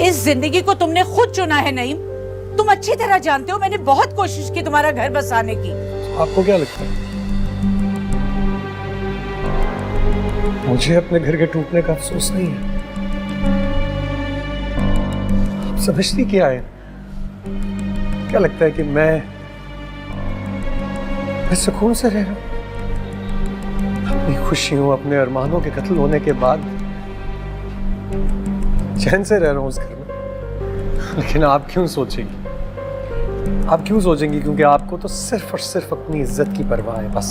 इस जिंदगी को तुमने खुद चुना है नईम। तुम अच्छी तरह जानते हो मैंने बहुत कोशिश की तुम्हारा घर बसाने की। आपको क्या लगता है मुझे अपने घर के टूटने का अफसोस नहीं है? आप समझती क्या है? क्या लगता है कि मैं सुकून से रह रहा हूं? अपनी खुशियों अपने अरमानों के कत्ल होने के बाद चैन से रह रहा हूं उस घर में। लेकिन आप क्यों सोचेंगी? आप क्यों सोचेंगी? क्योंकि आपको तो सिर्फ और सिर्फ अपनी इज्जत की परवाह है बस।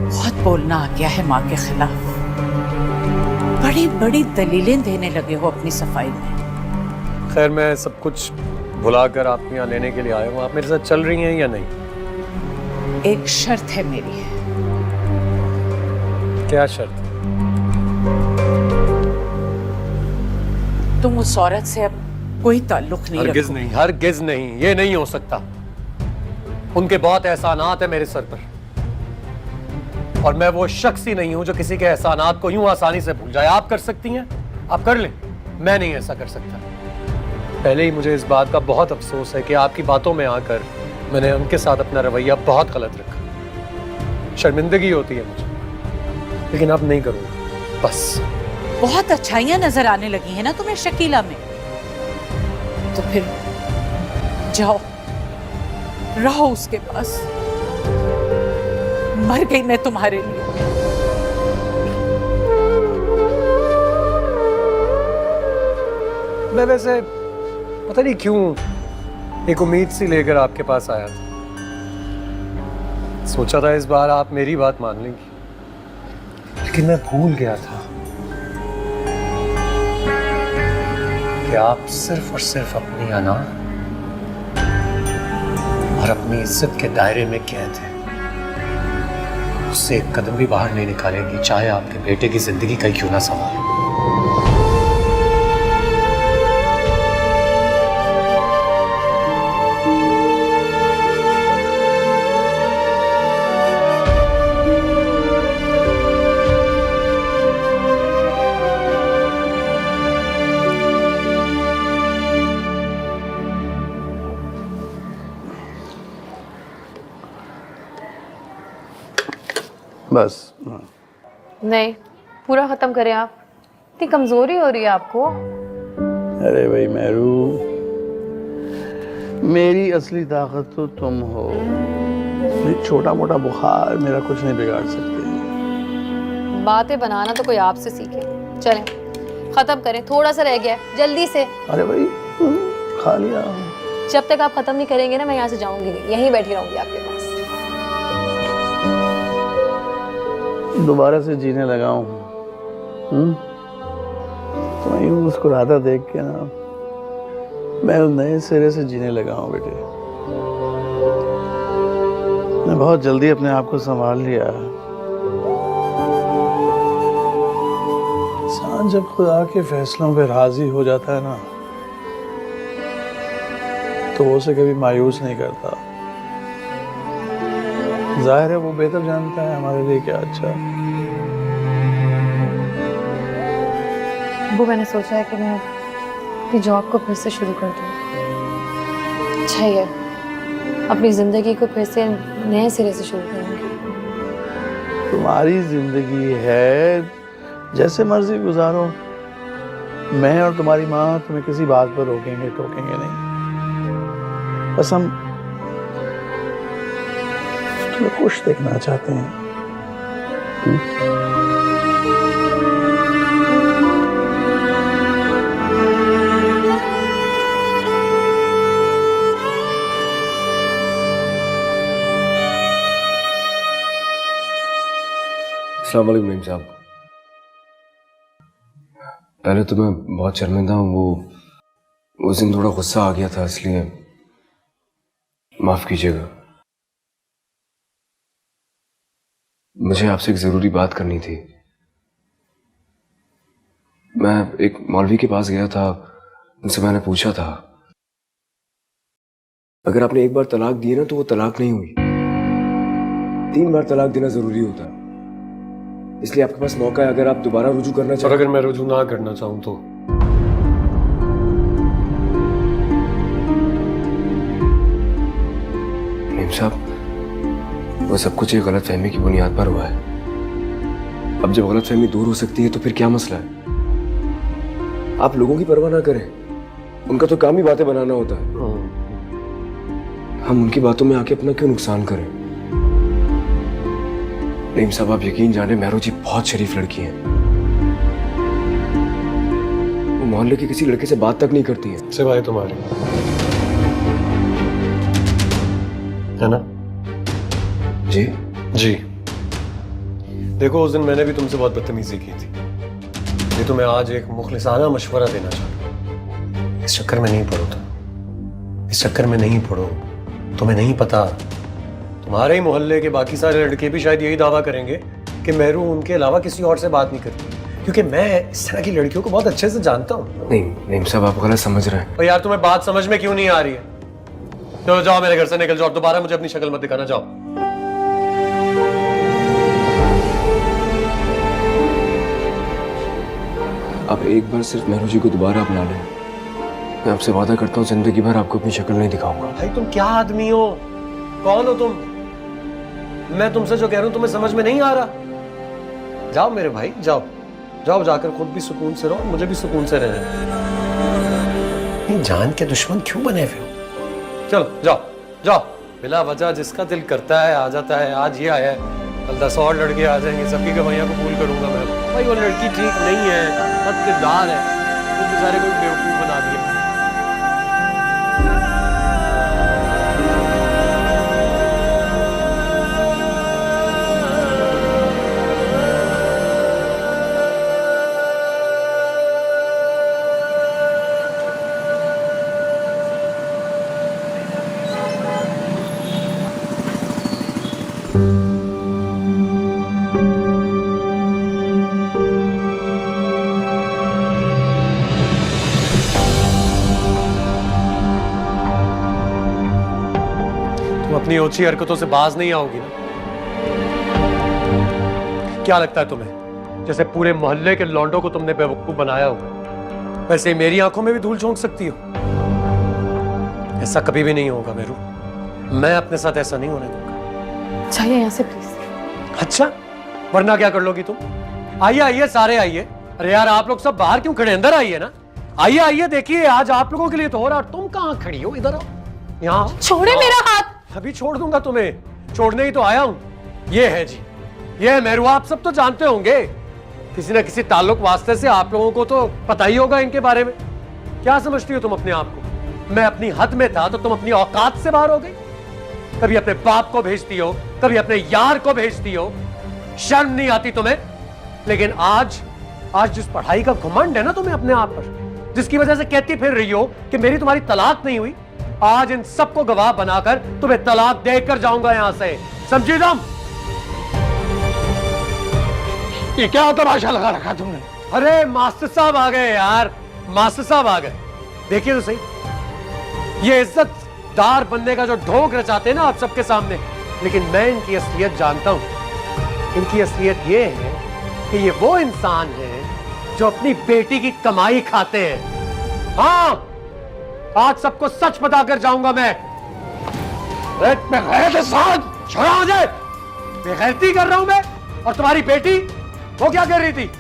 बहुत बोलना आ गया है माँ के खिलाफ। बड़ी बड़ी दलीलें देने लगे हो अपनी सफाई में। खैर मैं सब कुछ भुलाकर आपको यहाँ लेने के लिए आया हूँ। आप मेरे साथ चल रही हैं या नहीं? एक शर्त है मेरी। क्या शर्त? तुम उस औरत से अब कोई ताल्लुक नहीं हरगिज रखो। नहीं, हरगिज नहीं, ये नहीं हो सकता। उनके बहुत एहसानात है मेरे सर पर और मैं वो शख्स ही नहीं हूं जो किसी के एहसानात को यूं आसानी से भूल जाए। आप कर सकती हैं, आप कर लें, मैं नहीं ऐसा कर सकता। पहले ही मुझे इस बात का बहुत अफसोस है कि आपकी बातों में आकर मैंने उनके साथ अपना रवैया बहुत गलत रखा। शर्मिंदगी होती है मुझे, लेकिन अब नहीं करूंगा बस। बहुत अच्छाइयां नजर आने लगी हैं ना तुम्हें शकीला में, तो फिर जाओ रहो उसके पास। मर गई मैं तुम्हारे लिए। मैं वैसे पता नहीं क्यों एक उम्मीद सी लेकर आपके पास आया था। सोचा था इस बार आप मेरी बात मान लेंगी, लेकिन मैं भूल गया था कि आप सिर्फ और सिर्फ अपनी अना और अपनी इज्जत के दायरे में कैद हैं। उससे एक कदम भी बाहर नहीं निकालेंगी, चाहे आपके बेटे की जिंदगी का क्यों ना सवाल हो। बस नहीं, पूरा खत्म करें आप। इतनी कमजोरी हो रही है आपको। अरे भाई मेरू, मेरी असली ताकत तो तुम हो। छोटा मोटा बुखार मेरा कुछ नहीं बिगाड़ सकते। बातें बनाना तो कोई आपसे सीखे। चलें खत्म करें, थोड़ा सा रह गया है, जल्दी से। अरे भाई खा लिया। जब तक आप खत्म नहीं करेंगे ना मैं यहाँ से जाऊंगी नहीं, यहीं बैठी रहूंगी आपके पास। दोबारा से जीने लगा हूँ। तो मैं यूँ मुस्कुराता देख के ना मैं नए सिरे से जीने लगा हूँ बेटे। मैं बहुत जल्दी अपने आप को संभाल लिया। इंसान जब खुदा के फैसलों पे राजी हो जाता है ना तो वो उसे कभी मायूस नहीं करता। जाहिर है वो बेहतर जानता है हमारे लिए क्या अच्छा। वो मैंने सोचा है कि मैं अपनी जॉब को फिर से शुरू कर दूँ। अच्छा ही है, अपनी जिंदगी को फिर से नए सिरे से शुरू करूँगी। तुम्हारी जिंदगी है, जैसे मर्जी गुजारो। मैं और तुम्हारी माँ तुम्हें किसी बात पर रोकेंगे टोकेंगे नहीं। बस हम तुम्हें खुश देखना चाहते हैं। अस्सलाम वालेकुम नईम साहब। पहले तो मैं बहुत शर्मिंदा हूँ। वो उस दिन थोड़ा गुस्सा आ गया था, इसलिए माफ कीजिएगा। मुझे आपसे एक जरूरी बात करनी थी। मैं एक मौलवी के पास गया था, उनसे मैंने पूछा था अगर आपने एक बार तलाक दी ना तो वो तलाक नहीं हुई, 3 बार तलाक देना जरूरी होता है। इसलिए आपके पास मौका है, अगर आप दोबारा रुजू करना और चाहें। अगर मैं रुजू ना करना चाहूं तो नहीं साहब, वो सब कुछ एक गलतफहमी की बुनियाद पर हुआ है। अब जब गलतफहमी दूर हो सकती है तो फिर क्या मसला है? आप लोगों की परवाह ना करें, उनका तो काम ही बातें बनाना होता है। हम उनकी बातों में आके अपना क्यों नुकसान करें? नहीं साहब, आप यकीन जाने मेहरो जी बहुत शरीफ लड़की हैं। वो मोहल्ले के किसी लड़के से बात तक नहीं करती है सिवाय तुम्हारे, है ना? जी जी। देखो, उस दिन मैंने भी तुमसे बहुत बदतमीजी की थी, ये तो मैं आज एक मुखलिसाना मशवरा देना चाहता हूँ। इस चक्कर में नहीं पड़ो तुम, इस चक्कर में नहीं पड़ो। तुम्हें नहीं पता, तुम्हारे ही मोहल्ले के बाकी सारे लड़के भी शायद यही दावा करेंगे कि मेहरू उनके अलावा किसी और से बात नहीं करती, क्योंकि मैं इस तरह की लड़कियों को बहुत अच्छे से जानता हूँ। नहीं साहब, आप गलत समझ रहे हैं। और यार, तुम्हें बात समझ में क्यों नहीं आ रही है? तो जाओ मेरे घर से निकल जाओ, दोबारा मुझे अपनी शक्ल मत दिखाना, जाओ। आप एक बार सिर्फ मेहरू जी को दोबारा अपना लें, मैं आपसे वादा करता हूँ जिंदगी भर आपको अपनी शक्ल नहीं दिखाऊंगा। भाई तुम क्या आदमी हो? कौन हो तुम? मैं तुमसे जो कह रहा हूं तुम्हें समझ में नहीं आ रहा? जाओ मेरे भाई, जाओ जाओ, जाकर खुद भी सुकून से रहो, मुझे भी सुकून से रहने दो। जान के दुश्मन क्यों बने हुए हो? चलो जाओ जाओ, बिला वजह जिसका दिल करता है आ जाता है। आज ये आया है, कल 10 और लड़के आ जाएंगे, सबकी गवाहियां कबूल करूंगा मैं। भाई वो लड़की ठीक नहीं है, बद किरदार है, उस बेचारे को बेवकूफ बना दिया। अपनी ओछी हरकतों से बाज नहीं आओगी ना? क्या लगता है तुम्हें जैसे पूरे मोहल्ले के लौंडों को तुमने बेवकूफ बनाया होगा, वैसे मेरी आंखों में भी धूल झोंक सकती हो? ऐसा कभी भी नहीं होगा मेरू, मैं अपने साथ ऐसा नहीं होने दूंगा। जाइए यहाँ से प्लीज। अच्छा, वरना क्या कर लोगी तुम? आइए आइए, सारे आइए। अरे यार, आप लोग सब बाहर क्यों खड़े? अंदर आइए ना। आइए आइए, देखिए आज आप लोगों के लिए तो हो रहा। तुम कहाँ खड़ी हो? इधर आओ, यहाँ। छोड़े मेरा हाथ। अभी छोड़ दूंगा तुम्हें, छोड़ने ही तो आया हूं। ये है जी, ये है मेहरू। आप सब तो जानते होंगे, किसी ना किसी ताल्लुक वास्ते से आप लोगों को तो पता ही होगा इनके बारे में। क्या समझती हो तुम अपने आप को? मैं अपनी हद में था तो तुम अपनी औकात से बाहर हो गई। कभी अपने बाप को भेजती हो, कभी अपने यार को भेजती हो, शर्म नहीं आती तुम्हें? लेकिन आज जिस पढ़ाई का घमंड है ना तुम्हें अपने आप पर, जिसकी वजह से कहती फिर रही हो कि मेरी तुम्हारी तलाक नहीं हुई, आज इन सबको गवाह बनाकर तुम्हें तलाक देकर जाऊंगा यहां से, समझी तुम? ये क्या तमाशा लगा रखा तुमने? अरे मास्टर साहब आ गए यार, मास्टर साहब आ गए। देखिए तो सही, ये इज्जतदार बनने का जो ढोंग रचाते हैं ना आप सबके सामने, लेकिन मैं इनकी असलियत जानता हूं। इनकी असलियत ये है कि ये वो इंसान है जो अपनी बेटी की कमाई खाते हैं। हाँ, आज सबको सच बताकर जाऊंगा मैं। बेगैरत के साथ छोड़ा मुझे, बेगैरती कर रहा हूं मैं। और तुम्हारी बेटी वो क्या कर रही थी?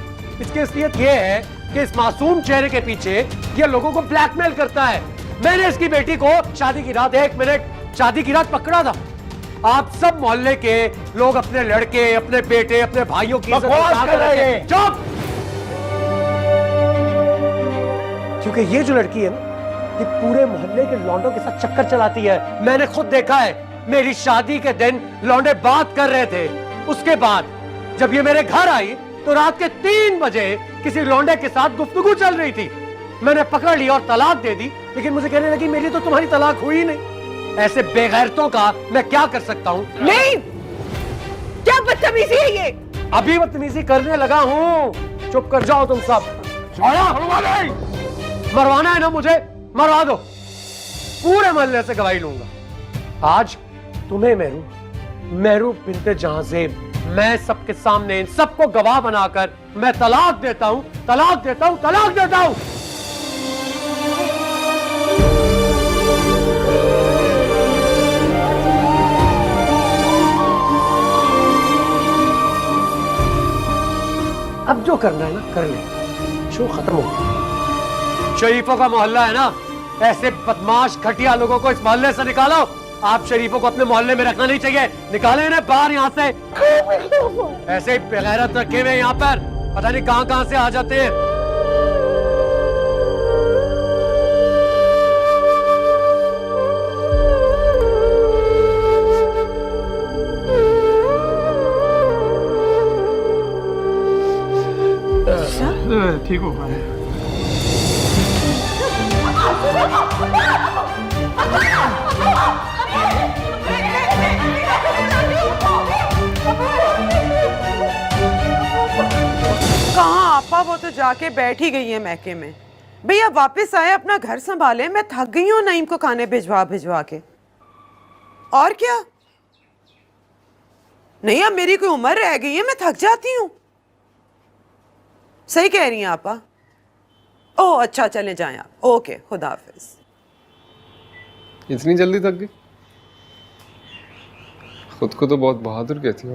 इसकी असलियत ये है कि इस मासूम चेहरे के पीछे ये लोगों को ब्लैकमेल करता है। मैंने इसकी बेटी को शादी की रात, 1 मिनट, शादी की रात पकड़ा था। आप सब मोहल्ले के लोग अपने लड़के, अपने बेटे, अपने भाइयों की इज्जत कर रहे हैं। चुप! क्योंकि ये जो लड़की है ना, ये पूरे मोहल्ले के लौंडों के साथ चक्कर चलाती है। मैंने खुद देखा है, मेरी शादी के दिन लौंडे बात कर रहे थे। उसके बाद जब ये मेरे घर आई तो रात के 3 बजे किसी लौंडे के साथ गुफ्तगू चल रही थी। मैंने पकड़ लिया और तलाक दे दी, लेकिन मुझे कहने लगी मेरी तो तुम्हारी तलाक हुई नहीं। ऐसे बेगैरतों का मैं क्या कर सकता हूँ? नहीं, क्या बदतमीजी है ये? अभी बदतमीजी करने लगा हूँ। चुप कर जाओ तुम सब। मरवाना है ना मुझे, मरवा दो। पूरे मोहल्ले से गवाही लूंगा। आज तुम्हें मेहरू बिन्ते जहांजेब, मैं सबके सामने इन सबको गवाह बनाकर मैं तलाक देता हूं, तलाक देता हूं, तलाक देता हूं। अब जो करना है ना कर ले, शो खत्म हो गया। शरीफों का मोहल्ला है ना, ऐसे बदमाश घटिया लोगों को इस मोहल्ले से निकालो। आप शरीफों को अपने मोहल्ले में रखना नहीं चाहिए, निकाले इन्हें बाहर यहाँ से। ऐसे ही बेगैरत रखे हुए यहाँ पर पता नहीं कहाँ से आ जाते हैं। ठीक होगा। कहाँ आपा, वो तो जाके बैठ ही गई है मैके में। भैया वापस आए, अपना घर संभाले। मैं थक गई हूँ नईम को खाने भिजवा भिजवा के। और क्या, नहीं अब मेरी कोई उम्र रह गई है, मैं थक जाती हूँ। सही कह रही हैं आपा। ओह अच्छा, चले जाएं आप। ओके, खुदा हाफिज। इतनी जल्दी थक गई? खुद को तो बहुत बहादुर कहती हो।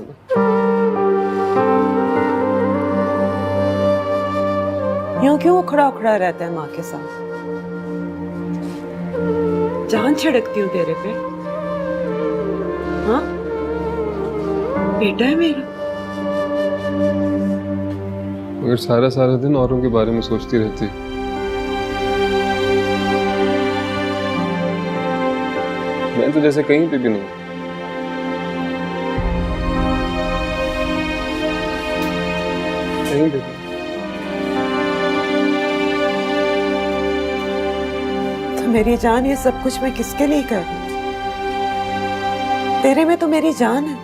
यूं क्यों उखड़ा उखड़ा रहता है माँ के साथ? जान छिड़कती हूँ तेरे पे। हाँ, बेटा है मेरा। मगर सारा दिन औरों के बारे में सोचती रहती। मैं तो जैसे कहीं पे भी नहीं। कहीं पे भी। तो मेरी जान, ये सब कुछ मैं किसके लिए कर रही हूँ? तेरे में तो मेरी जान है।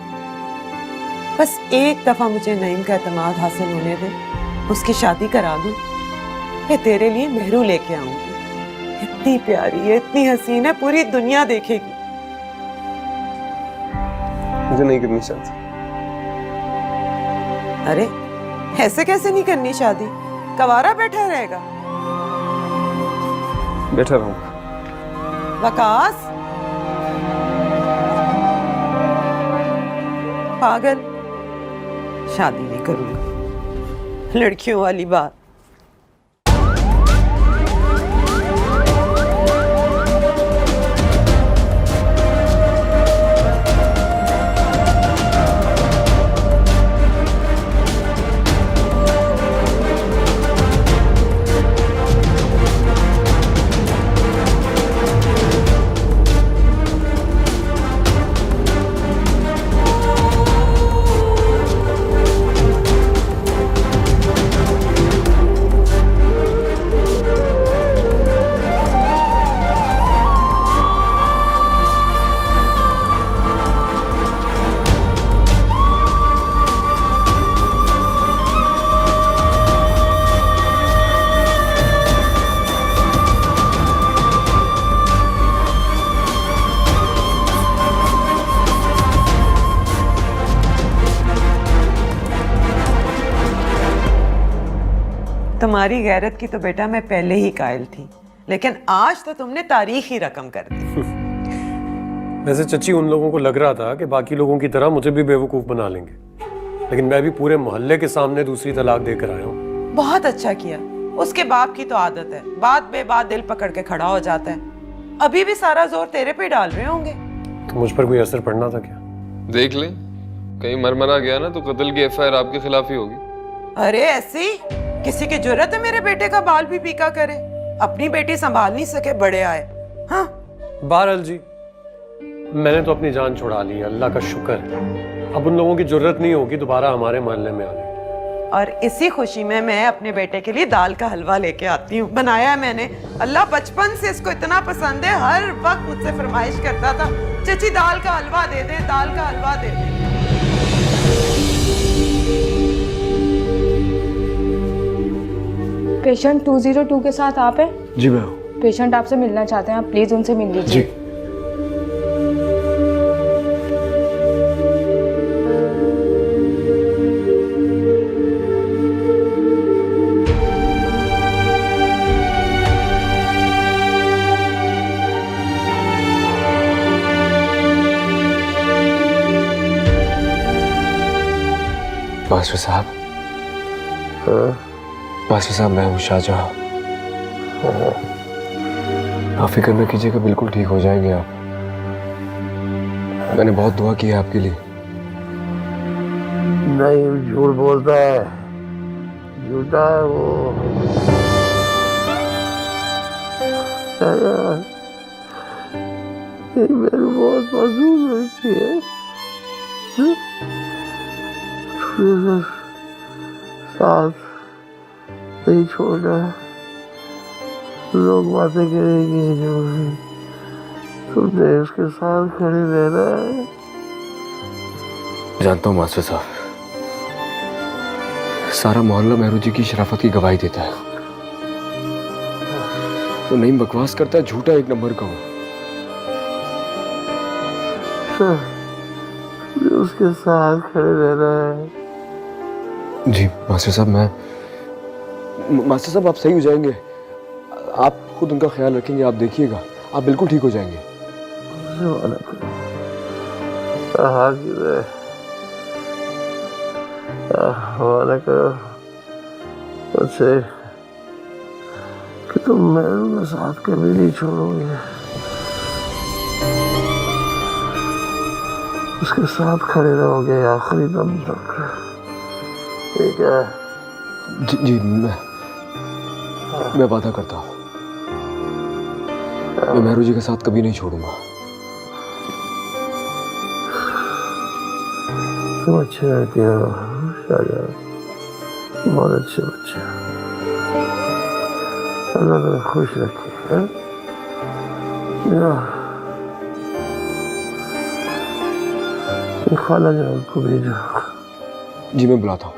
बस एक दफा मुझे नईम का एतमाद हासिल होने दे, उसकी शादी करा दूं, मैं तेरे लिए मेहरू लेके आऊंगी। इतनी प्यारी है, इतनी हसीन है, पूरी दुनिया देखेगी। मुझे नहीं करनी शादी। अरे ऐसे कैसे नहीं करनी शादी? कवारा बैठा रहेगा? बैठा रहूंगा। वकास पागल, शादी नहीं करूंगा। लड़कियों वाली बात। तुम्हारी गैरत की तो बेटा मैं पहले ही कायल थी, लेकिन आज तो तुमने तारीख ही रकम कर दी। वैसे चची, उन लोगों को लग रहा था कि बाकी लोगों की तरह मुझे भी बेवकूफ बना लेंगे, लेकिन मैं भी पूरे मोहल्ले के सामने दूसरी तलाक देकर आया हूँ। बहुत अच्छा किया। उसके बाप की तो आदत है, बात बे बात दिल पकड़ के खड़ा हो जाता है। अभी भी सारा जोर तेरे पे डाल रहे होंगे। तो मुझ पर कोई असर पड़ना था क्या? देख ले, कहीं मरमरा गया ना तो कत्ल की एफआईआर आपके खिलाफ ही होगी। अरे ऐसी किसी की जरूरत है मेरे बेटे का बाल भी पीका करे? अपनी बेटी संभाल नहीं सके, बड़े आए। हाँ बहरहाल जी, मैंने तो अपनी जान छुड़ा ली है, अल्लाह का शुक्र है। अब उन लोगों की जरूरत नहीं होगी दोबारा हमारे मोहल्ले में आने। और इसी खुशी में मैं अपने बेटे के लिए दाल का हलवा लेके आती हूँ। बनाया है मैंने। अल्लाह बचपन से इसको इतना पसंद है, हर वक्त मुझसे फरमाइश करता था, चची दाल का हलवा दे दे, दाल का हलवा दे दे। पेशेंट 202 के साथ आप हैं? जी मैं हूँ। पेशेंट आपसे मिलना चाहते हैं, आप प्लीज उनसे मिल लीजिए। जी। मास्टर साहब, मास्टर साहब, मैं हूँ शाहजहां। आप फिक्र न कीजिएगा, बिल्कुल ठीक हो जाएंगे आप। मैंने बहुत दुआ की है आपके लिए। नहीं, झूठ बोलता है, झूठा है वो। ये मेरी बहुत मासूम लड़की है, साथ नहीं छोड़ना। लोग बातें करेंगे जो तुमने उसके साथ खड़े रहना है। जानता हूँ मास्टर साहब, सारा मोहल्ला मेहरू जी की शराफत की गवाही देता है। वो नहीं बकवास करता है, झूठा एक नंबर का हो। उसके साथ खड़े रहना है। जी मास्टर साहब, मास्टर साहब आप सही हो जाएंगे। आप खुद उनका ख्याल रखेंगे, आप देखिएगा, आप बिल्कुल ठीक हो जाएंगे। वादा करो मुझसे कि तुम मेरू का साथ कभी नहीं छोड़ोगे, उसके साथ खड़े रहोगे आखिरी दम तक, ठीक है? जी मैं वादा करता हूँ, मैं मेहरू जी के साथ कभी नहीं छोड़ूंगा। तुम अच्छे रहते हो शाहजहां, बहुत अच्छे बच्चे। अल्लाह तुम्हें खुश रखे, है? खाला जान को भेजो। जी मैं बुलाता हूँ।